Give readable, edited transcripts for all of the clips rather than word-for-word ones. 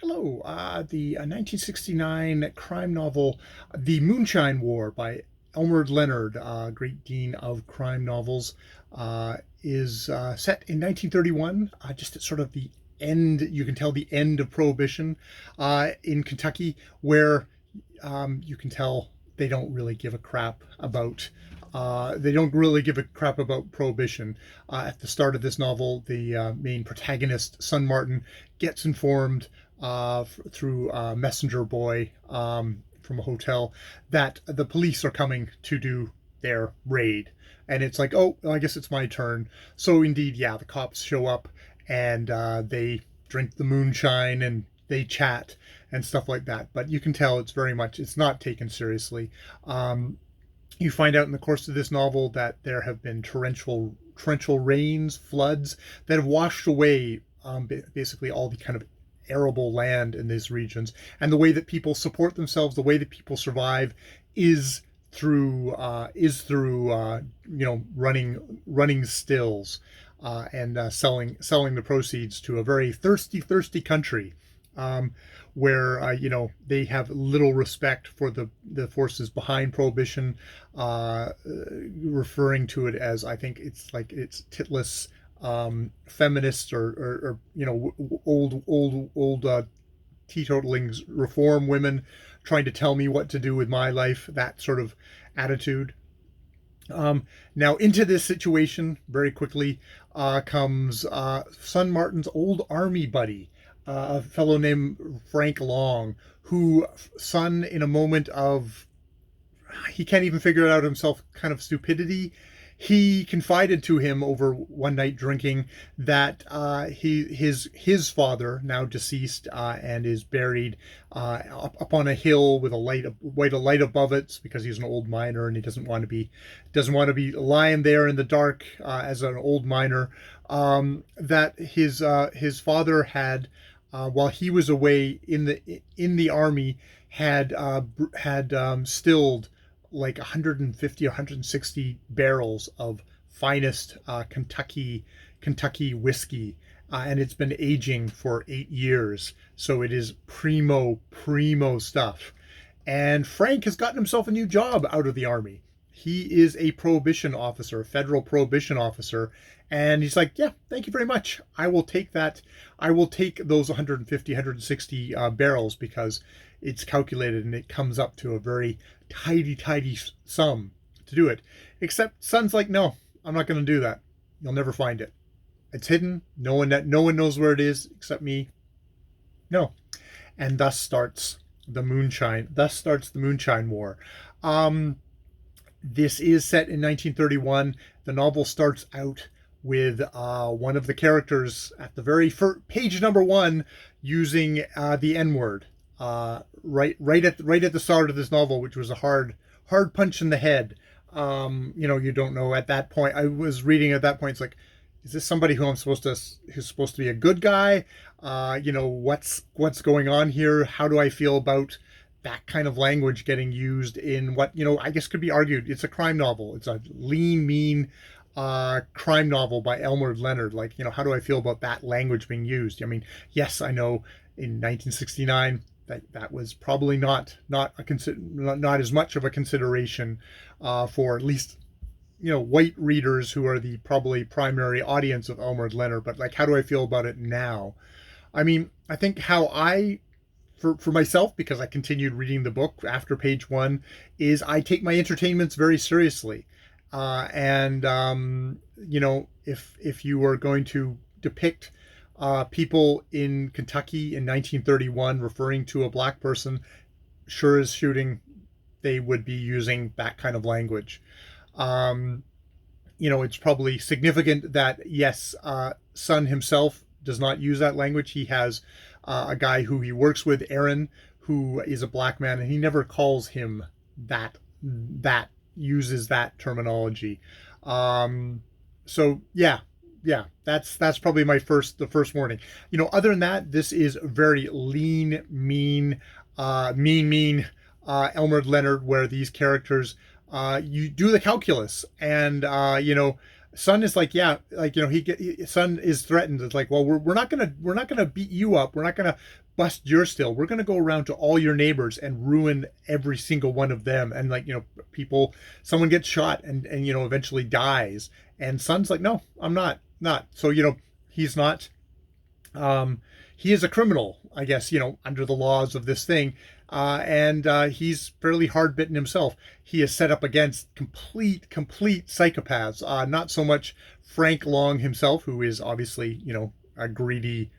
Hello. The 1969 crime novel, The Moonshine War by Elmore Leonard, great dean of crime novels, is set in 1931, just at sort of the end, you can tell the end of Prohibition in Kentucky, where you can tell they don't really give a crap about. They don't really give a crap about prohibition. At the start of this novel, the main protagonist, Son Martin, gets informed through a messenger boy from a hotel that the police are coming to do their raid. And it's like, oh, I guess it's my turn. So indeed, yeah, the cops show up and they drink the moonshine and they chat and stuff like that. But you can tell it's not taken seriously. You find out in the course of this novel that there have been torrential rains, floods that have washed away basically all the kind of arable land in these regions, and the way that people support themselves, the way that people survive, is through running stills and selling the proceeds to a very thirsty country, where they have little respect for the forces behind prohibition, referring to it as, I think it's titless feminists or old teetotaling reform women trying to tell me what to do with my life, that sort of attitude. Now, into this situation very quickly comes Son Martin's old army buddy, a fellow named Frank Long, who Son, in a moment of he can't even figure it out himself, kind of stupidity, he confided to him over one night drinking that his father, now deceased and is buried up on a hill with a light above it, because he's an old miner and he doesn't want to be lying there in the dark as an old miner. That his father had, while he was away in the army, had stilled like 150 or 160 barrels of finest Kentucky whiskey, and it's been aging for 8 years, so it is primo stuff. And Frank has gotten himself a new job out of the army. He is a prohibition officer, a federal prohibition officer, and he's like, yeah, thank you very much. I will take that. I will take those 150, 160 barrels, because it's calculated and it comes up to a very tidy sum to do it. Except Son's like, no, I'm not going to do that. You'll never find it. It's hidden. No one knows where it is except me. No. And thus starts the Moonshine War. This is set in 1931. The novel starts out with one of the characters at the very first, page number one, using the N word. Right at the start of this novel, which was a hard punch in the head. You don't know at that point. I was reading at that point. It's like, is this somebody who's supposed to be a good guy? What's going on here? How do I feel about that kind of language getting used in what, I guess could be argued it's a crime novel. It's a lean, mean crime novel by Elmore Leonard. Like, how do I feel about that language being used? I mean, yes, I know in 1969 that was probably not as much of a consideration for at least white readers, who are the probably primary audience of Elmore Leonard. But like, how do I feel about it now? I mean, I think for myself, because I continued reading the book after page one, is I take my entertainments very seriously. And if you were going to depict people in Kentucky in 1931 referring to a black person, sure as shooting, they would be using that kind of language. It's probably significant that, yes, Son himself does not use that language. He has a guy who he works with, Aaron, who is a black man, and he never calls him that uses that terminology. So that's probably the first warning. Other than that, this is very lean, mean Elmore Leonard, where these characters, you do the calculus, and Son is like, Son is threatened. It's like, well, we're not gonna beat you up. We're not gonna bust your still. We're going to go around to all your neighbors and ruin every single one of them. And like, people, someone gets shot and eventually dies. And Son's like, no, I'm not. So, he's not, he is a criminal, I guess, under the laws of this thing. And he's fairly hard bitten himself. He is set up against complete psychopaths. Not so much Frank Long himself, who is obviously, a greedy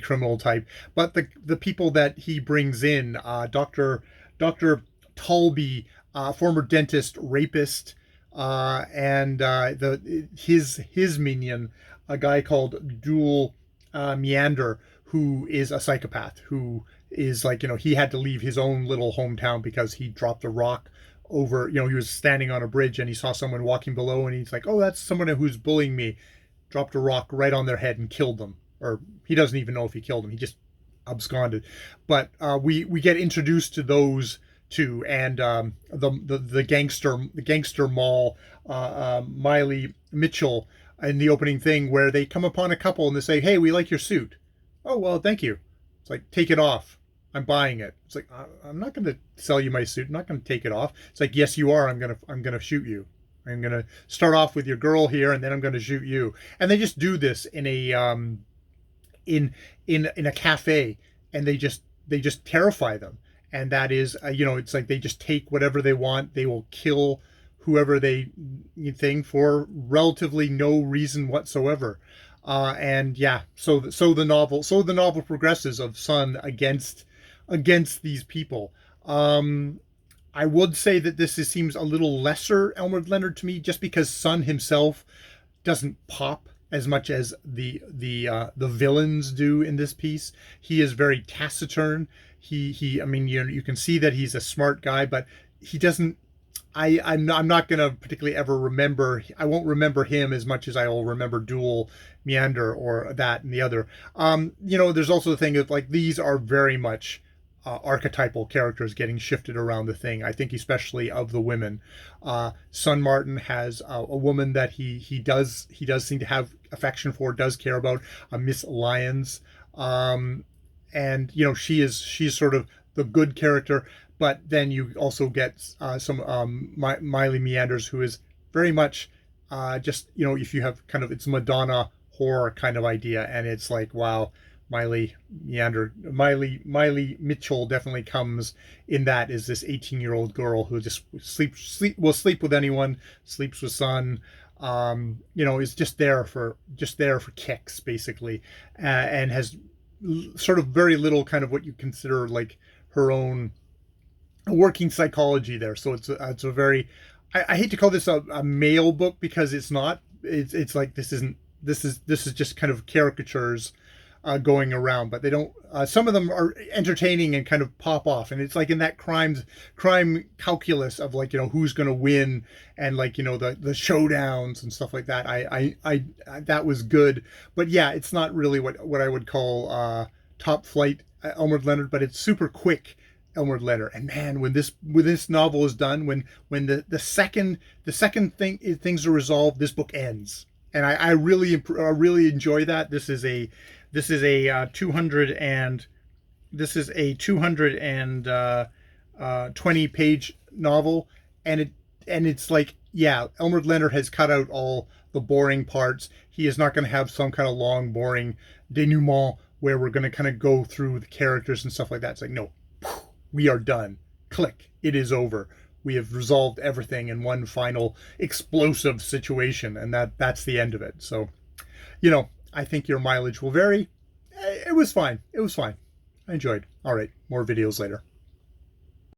criminal type, but the people that he brings in, Dr. Talby, former dentist, rapist, and his minion, a guy called Dual Meander, who is a psychopath, who is like, he had to leave his own little hometown because he dropped a rock over, he was standing on a bridge and he saw someone walking below and he's like, oh, that's someone who's bullying me. Dropped a rock right on their head and killed them. Or he doesn't even know if he killed them. He just absconded. But we get introduced to those two, and the gangster mall, Miley Mitchell, in the opening thing, where they come upon a couple and they say, hey, we like your suit. Oh, well, thank you. It's like, take it off. I'm buying it. It's like, I'm not going to sell you my suit. I'm not going to take it off. It's like, yes, you are. I'm going to shoot you. I'm going to start off with your girl here, and then I'm going to shoot you. And they just do this in a in a cafe, and they just terrify them. And that is, it's like they just take whatever they want. They will kill whoever they think for relatively no reason whatsoever. And yeah, so the novel progresses of Son against these people. I would say that this seems a little lesser Elmore Leonard to me, just because Son himself doesn't pop as much as the villains do in this piece. He is very taciturn. I mean, you can see that he's a smart guy, but he doesn't. I'm not going to particularly ever remember. I won't remember him as much as I will remember Dual Meander or that and the other. There's also the thing of like, these are very much archetypal characters getting shifted around the thing. I think especially of the women. Son Martin has a woman that he does seem to have affection for, does care about, Miss Lyons, and she's sort of the good character. But then you also get some Miley Meanders, who is very much just, if you have kind of, it's Madonna horror kind of idea, and it's like, wow, Miley Mitchell definitely comes in that, is this 18-year-old girl who just will sleep with anyone, sleeps with Son, is just there for kicks basically, and has sort of very little kind of what you consider like her own working psychology there. So it's a very, I hate to call this a male book, because it's not. It's like, this is just kind of caricatures going around, but they don't. Some of them are entertaining and kind of pop off, and it's like in that crime calculus of like, who's going to win, and like, the showdowns and stuff like that. I that was good, but yeah, it's not really what I would call top flight Elmore Leonard, but it's super quick Elmore Leonard. And man, when this novel is done, when the second things are resolved, this book ends, and I really enjoy that. This is a 220 page novel, and it's like, yeah, Elmore Leonard has cut out all the boring parts. He is not going to have some kind of long boring denouement where we're going to kind of go through the characters and stuff like that. It's like, no, we are done. Click. It is over. We have resolved everything in one final explosive situation, and that's the end of it. So, I think your mileage will vary. It was fine. I enjoyed. All right, more videos later.